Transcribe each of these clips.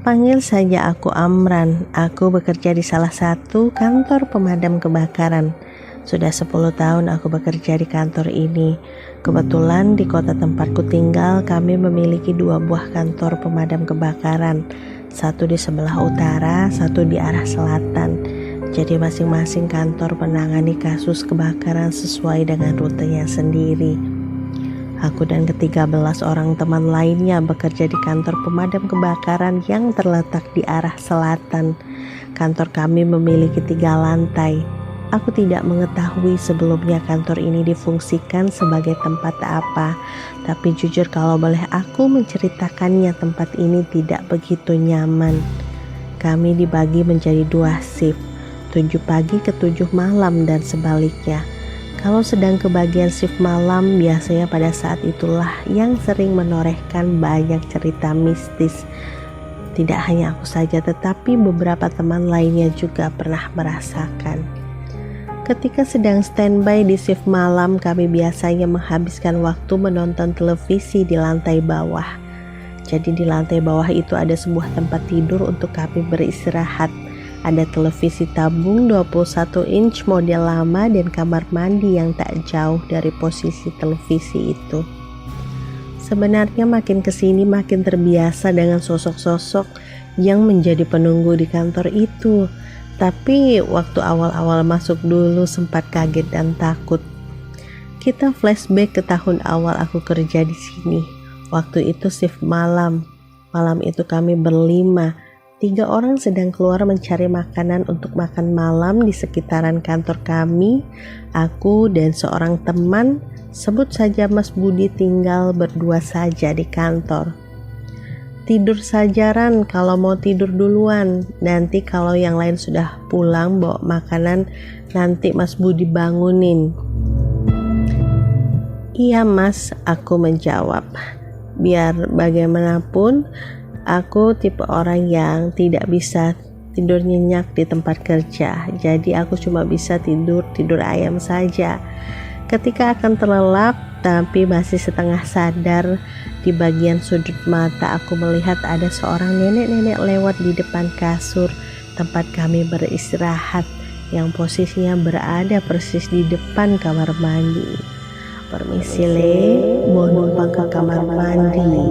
Panggil saja aku Amran. Aku bekerja di salah satu kantor pemadam kebakaran. Sudah 10 tahun aku bekerja di kantor ini. Kebetulan di kota tempatku tinggal kami memiliki 2 buah kantor pemadam kebakaran. Satu di sebelah utara, satu di arah selatan. Jadi masing-masing kantor menangani kasus kebakaran sesuai dengan rutenya sendiri. Aku dan ke-13 orang teman lainnya bekerja di kantor pemadam kebakaran yang terletak di arah selatan. Kantor kami memiliki 3 lantai. Aku tidak mengetahui sebelumnya kantor ini difungsikan sebagai tempat apa. Tapi jujur kalau boleh aku menceritakannya, tempat ini tidak begitu nyaman. Kami dibagi menjadi 2 shift, 7 pagi ke 7 malam dan sebaliknya. Kalau sedang kebagian shift malam, biasanya pada saat itulah yang sering menorehkan banyak cerita mistis. Tidak hanya aku saja, tetapi beberapa teman lainnya juga pernah merasakan. Ketika sedang standby di shift malam, kami biasanya menghabiskan waktu menonton televisi di lantai bawah. Jadi di lantai bawah itu ada sebuah tempat tidur untuk kami beristirahat. Ada televisi tabung 21 inch model lama dan kamar mandi yang tak jauh dari posisi televisi itu. Sebenarnya makin kesini makin terbiasa dengan sosok-sosok yang menjadi penunggu di kantor itu. Tapi waktu awal-awal masuk dulu sempat kaget dan takut. Kita flashback ke tahun awal aku kerja di sini. Waktu itu shift malam. Malam itu kami berlima. 3 orang sedang keluar mencari makanan untuk makan malam di sekitaran kantor kami. Aku dan seorang teman, sebut saja Mas Budi, tinggal berdua saja di kantor. Tidur saja Ran, kalau mau tidur duluan. Nanti kalau yang lain sudah pulang bawa makanan, nanti Mas Budi bangunin. Iya Mas, aku menjawab. Biar bagaimanapun, aku tipe orang yang tidak bisa tidur nyenyak di tempat kerja. Jadi aku cuma bisa tidur ayam saja. Ketika akan terlelap tapi masih setengah sadar, di bagian sudut mata aku melihat ada seorang nenek-nenek lewat di depan kasur tempat kami beristirahat, yang posisinya berada persis di depan kamar mandi. Permisi le, mau numpang ke kamar mandi.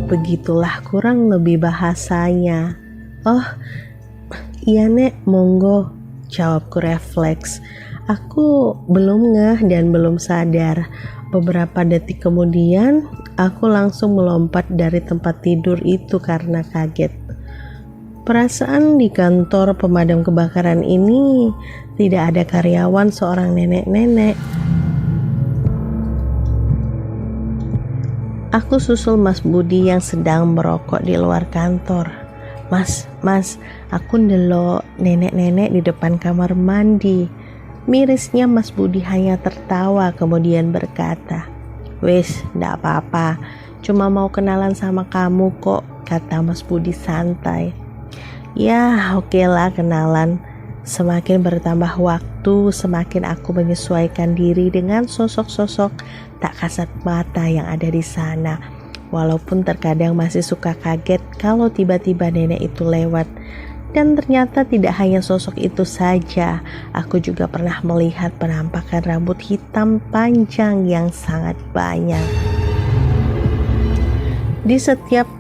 Begitulah kurang lebih bahasanya. Oh iya nek, monggo, jawabku refleks. Aku belum ngeh dan belum sadar. Beberapa detik kemudian aku langsung melompat dari tempat tidur itu karena kaget. Perasaan di kantor pemadam kebakaran ini tidak ada karyawan seorang nenek-nenek. Aku susul Mas Budi yang sedang merokok di luar kantor. Mas, aku ndelok nenek-nenek di depan kamar mandi. Mirisnya Mas Budi hanya tertawa kemudian berkata, "Wes, ndak apa-apa, cuma mau kenalan sama kamu kok," kata Mas Budi santai. Ya oke lah kenalan. Semakin bertambah waktu, semakin aku menyesuaikan diri dengan sosok-sosok tak kasat mata yang ada di sana. Walaupun terkadang masih suka kaget kalau tiba-tiba nenek itu lewat. Dan ternyata tidak hanya sosok itu saja, aku juga pernah melihat penampakan rambut hitam panjang yang sangat banyak. Di setiap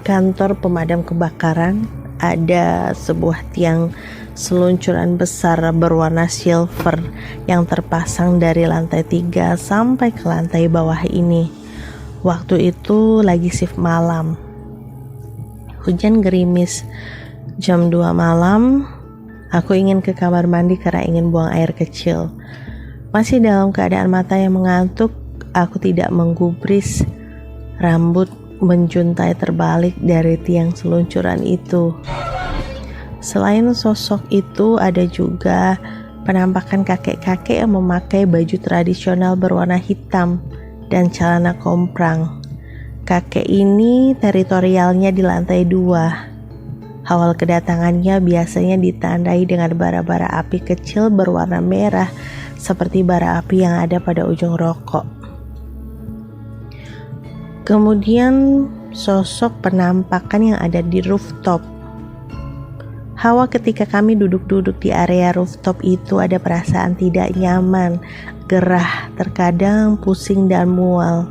kantor pemadam kebakaran ada sebuah tiang seluncuran besar berwarna silver yang terpasang dari lantai 3 sampai ke lantai bawah ini. Waktu itu lagi shift malam. Hujan gerimis. Jam 2 malam, aku ingin ke kamar mandi karena ingin buang air kecil. Masih dalam keadaan mata yang mengantuk, aku tidak menggubris. Rambut menjuntai terbalik dari tiang seluncuran itu. Selain sosok itu, ada juga penampakan kakek-kakek yang memakai baju tradisional berwarna hitam dan celana komprang. Kakek ini teritorialnya di lantai 2. Awal kedatangannya biasanya ditandai dengan bara-bara api kecil berwarna merah seperti bara api yang ada pada ujung rokok. Kemudian sosok penampakan yang ada di rooftop. Hawa ketika kami duduk-duduk di area rooftop itu ada perasaan tidak nyaman, gerah, terkadang pusing dan mual.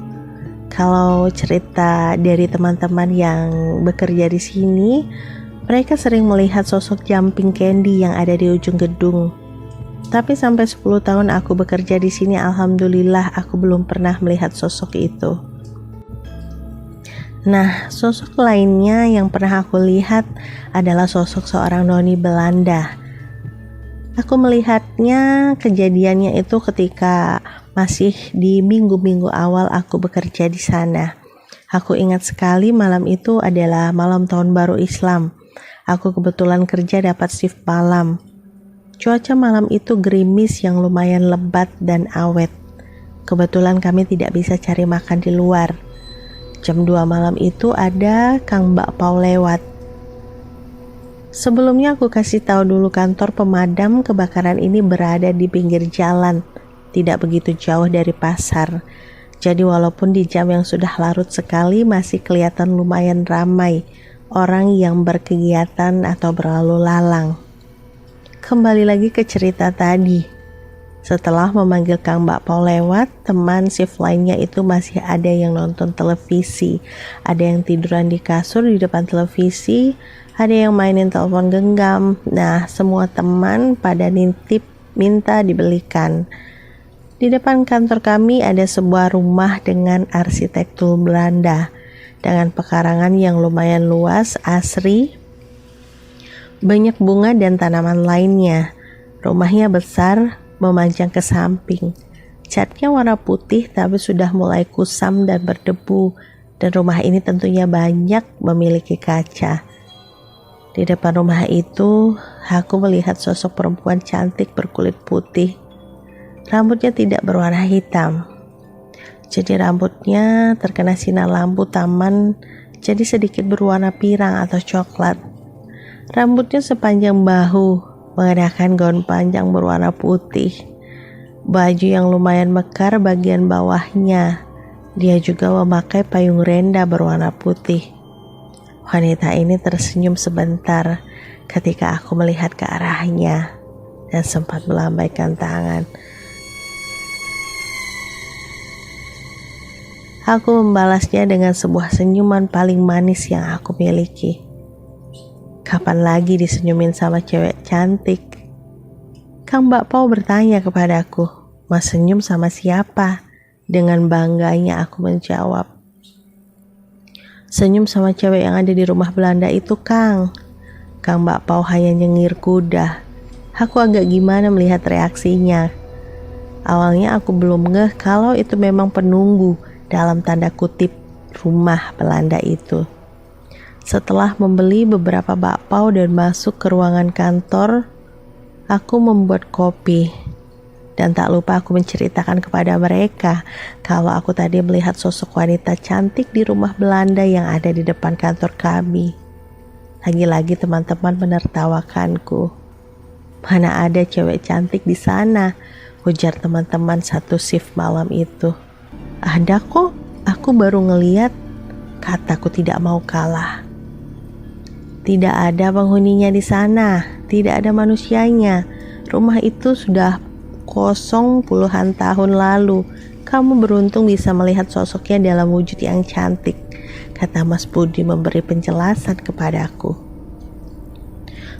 Kalau cerita dari teman-teman yang bekerja di sini, mereka sering melihat sosok jumping candy yang ada di ujung gedung. Tapi sampai 10 tahun aku bekerja di sini, alhamdulillah aku belum pernah melihat sosok itu. Nah, sosok lainnya yang pernah aku lihat adalah sosok seorang noni Belanda. Aku melihatnya, kejadiannya itu ketika masih di minggu-minggu awal aku bekerja di sana. Aku ingat sekali malam itu adalah malam tahun baru Islam. Aku kebetulan kerja dapat shift malam. Cuaca malam itu gerimis yang lumayan lebat dan awet. Kebetulan kami tidak bisa cari makan di luar. Jam 2 malam itu ada Kang Bakpao lewat. Sebelumnya aku kasih tahu dulu, kantor pemadam kebakaran ini berada di pinggir jalan, tidak begitu jauh dari pasar. Jadi walaupun di jam yang sudah larut sekali masih kelihatan lumayan ramai orang yang berkegiatan atau berlalu lalang. Kembali lagi ke cerita tadi. Setelah memanggil Kang Bakpao lewat, teman shift lainnya itu masih ada yang nonton televisi, ada yang tiduran di kasur di depan televisi, ada yang mainin telepon genggam. Nah, semua teman pada nitip minta dibelikan. Di depan kantor kami ada sebuah rumah dengan arsitektur Belanda, dengan pekarangan yang lumayan luas, asri, banyak bunga dan tanaman lainnya. Rumahnya besar, memanjang ke samping. Catnya warna putih tapi sudah mulai kusam dan berdebu, dan rumah ini tentunya banyak memiliki kaca. Di depan rumah itu, aku melihat sosok perempuan cantik berkulit putih. Rambutnya tidak berwarna hitam. Jadi rambutnya terkena sinar lampu taman jadi sedikit berwarna pirang atau coklat. Rambutnya sepanjang bahu, mengenakan gaun panjang berwarna putih. Baju yang lumayan mekar bagian bawahnya. Dia juga memakai payung renda berwarna putih. Wanita ini tersenyum sebentar ketika aku melihat ke arahnya dan sempat melambaikan tangan. Aku membalasnya dengan sebuah senyuman paling manis yang aku miliki. Kapan lagi disenyumin sama cewek cantik? Kang Bakpao bertanya kepadaku, "Mas senyum sama siapa?" Dengan bangganya aku menjawab, "Senyum sama cewek yang ada di rumah Belanda itu, Kang." Kang Bakpao hanya nyengir kuda. Aku agak gimana melihat reaksinya. Awalnya aku belum ngeh kalau itu memang penunggu dalam tanda kutip rumah Belanda itu. Setelah membeli beberapa bakpao dan masuk ke ruangan kantor, aku membuat kopi. Dan tak lupa aku menceritakan kepada mereka kalau aku tadi melihat sosok wanita cantik di rumah Belanda yang ada di depan kantor kami. Lagi-lagi teman-teman menertawakanku. "Mana ada cewek cantik di sana?" ujar teman-teman satu shift malam itu. "Ada kok, aku baru ngeliat," kataku tidak mau kalah. "Tidak ada penghuninya di sana, tidak ada manusianya. Rumah itu sudah kosong puluhan tahun lalu. Kamu beruntung bisa melihat sosoknya dalam wujud yang cantik," kata Mas Budi memberi penjelasan kepadaku.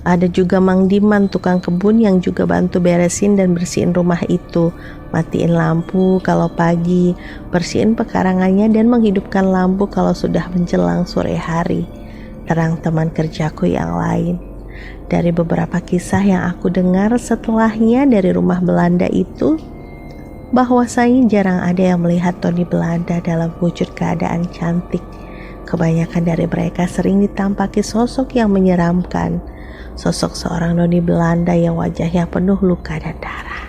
Ada juga Mang Diman, tukang kebun yang juga bantu beresin dan bersihin rumah itu, matiin lampu kalau pagi, bersihin pekarangannya dan menghidupkan lampu kalau sudah menjelang sore hari. Terang teman kerjaku yang lain. Dari beberapa kisah yang aku dengar setelahnya dari rumah Belanda itu, bahwasanya jarang ada yang melihat noni Belanda dalam wujud keadaan cantik. Kebanyakan dari mereka sering ditampaki sosok yang menyeramkan, sosok seorang noni Belanda yang wajahnya penuh luka dan darah.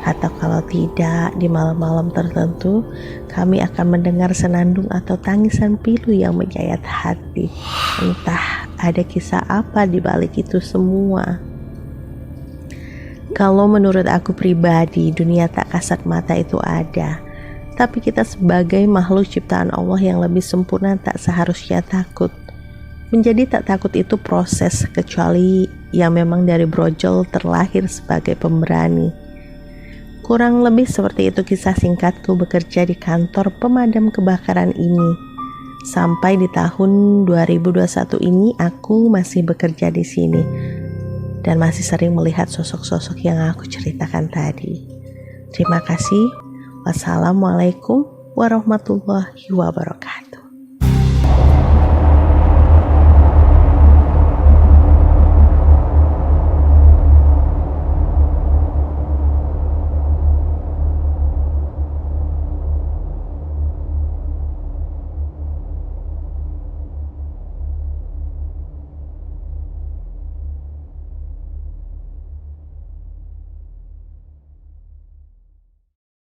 Atau kalau tidak, di malam-malam tertentu kami akan mendengar senandung atau tangisan pilu yang menyayat hati. Entah ada kisah apa di balik itu semua. Kalau menurut aku pribadi, dunia tak kasat mata itu ada. Tapi kita sebagai makhluk ciptaan Allah yang lebih sempurna tak seharusnya takut. Menjadi tak takut itu proses, kecuali yang memang dari brojol terlahir sebagai pemberani. Kurang lebih seperti itu kisah singkatku bekerja di kantor pemadam kebakaran ini. Sampai di tahun 2021 ini aku masih bekerja di sini dan masih sering melihat sosok-sosok yang aku ceritakan tadi. Terima kasih. Wassalamualaikum warahmatullahi wabarakatuh.